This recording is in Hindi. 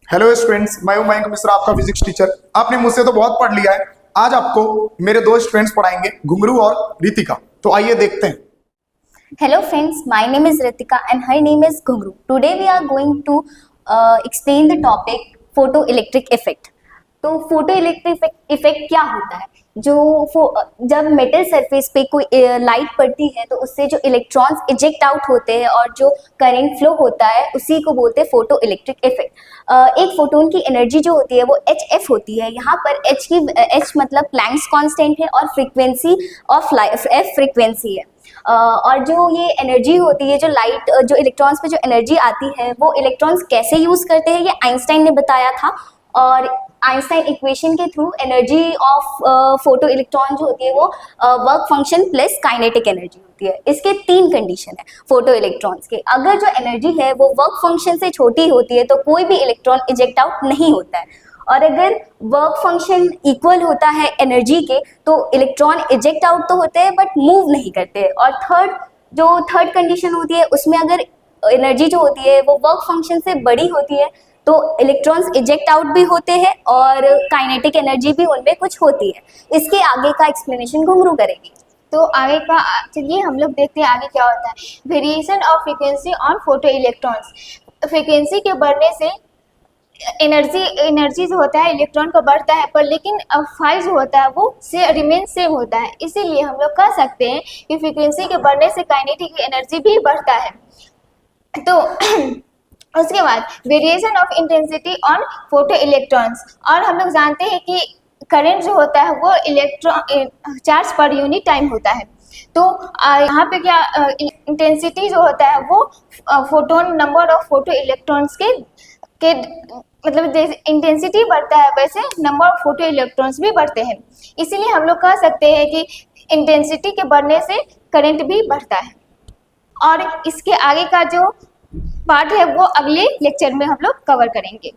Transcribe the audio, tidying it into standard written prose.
हेलो स्टूडेंट्स, मैं हूं मयंक मिश्रा, आपका फिजिक्स टीचर। आपने मुझसे तो बहुत पढ़ लिया है। आज आपको मेरे दो स्टूडेंट्स पढ़ाएंगे, घुंगरू और रितिका। तो आइए देखते हैं। Hello friends, my name is Ritika and her name is Ghungru. Today we are going to explain the topic photoelectric effect. तो फोटो इलेक्ट्रिक इफेक्ट क्या होता है? जब मेटल सरफेस पे कोई लाइट पड़ती है तो उससे जो इलेक्ट्रॉन्स इजेक्ट आउट होते हैं और जो करंट फ्लो होता है उसी को बोलते हैं फोटो इलेक्ट्रिक इफेक्ट। एक फोटोन की एनर्जी जो होती है वो एफ होती है। यहाँ पर एच मतलब प्लैंक्स कांस्टेंट है और frequency of light F frequency है। और जो ये एनर्जी होती है, जो लाइट जो इलेक्ट्रॉन्स पे जो एनर्जी आती है वो इलेक्ट्रॉन्स कैसे यूज करते हैं ये आइंस्टाइन ने बताया था। और आइंस्टाइन इक्वेशन के through energy of photo electron जो होती है वो work function plus kinetic energy होती है। इसके तीन कंडीशन है फोटो इलेक्ट्रॉन्स के। अगर जो एनर्जी है वो वर्क फंक्शन से छोटी होती है तो कोई भी इलेक्ट्रॉन इजेक्ट आउट नहीं होता है, और अगर वर्क फंक्शन इक्वल होता है एनर्जी के तो इलेक्ट्रॉन इजेक्ट आउट तो होते हैं बट मूव नहीं करते। और थर्ड कंडीशन होती है, उसमें अगर एनर्जी जो होती है वो वर्क फंक्शन से बड़ी होती है तो इलेक्ट्रॉन्स इजेक्ट आउट भी होते हैं और काइनेटिक एनर्जी भी उनमें कुछ होती है। इसके आगे का एक्सप्लेनेशन घुंगरू करेगी। तो आगे का चलिए हम लोग देखते हैं आगे क्या होता है। Variation of frequency on photo electrons. Frequency के बढ़ने से एनर्जी जो होता है इलेक्ट्रॉन का बढ़ता है, पर लेकिन फाई जो होता है वो से रिमेन सेम होता है। इसीलिए हम लोग कह सकते हैं कि फ्रीक्वेंसी के बढ़ने से काइनेटिक एनर्जी भी बढ़ता है। तो उसके बाद variation of intensity on photo electrons. और हम लोग जानते हैं कि करंट जो होता है वो electron charge per unit time होता है। तो यहाँ पे क्या इंटेंसिटी जो होता है वो photon number of photo electrons के मतलब जैसे इंटेंसिटी बढ़ता है वैसे नंबर ऑफ फोटो इलेक्ट्रॉन्स भी बढ़ते हैं। इसीलिए हम लोग कह सकते हैं कि इंटेंसिटी के बढ़ने से करंट भी बढ़ता है। और इसके आगे का जो पार्ट है वो अगले लेक्चर में हम लोग कवर करेंगे।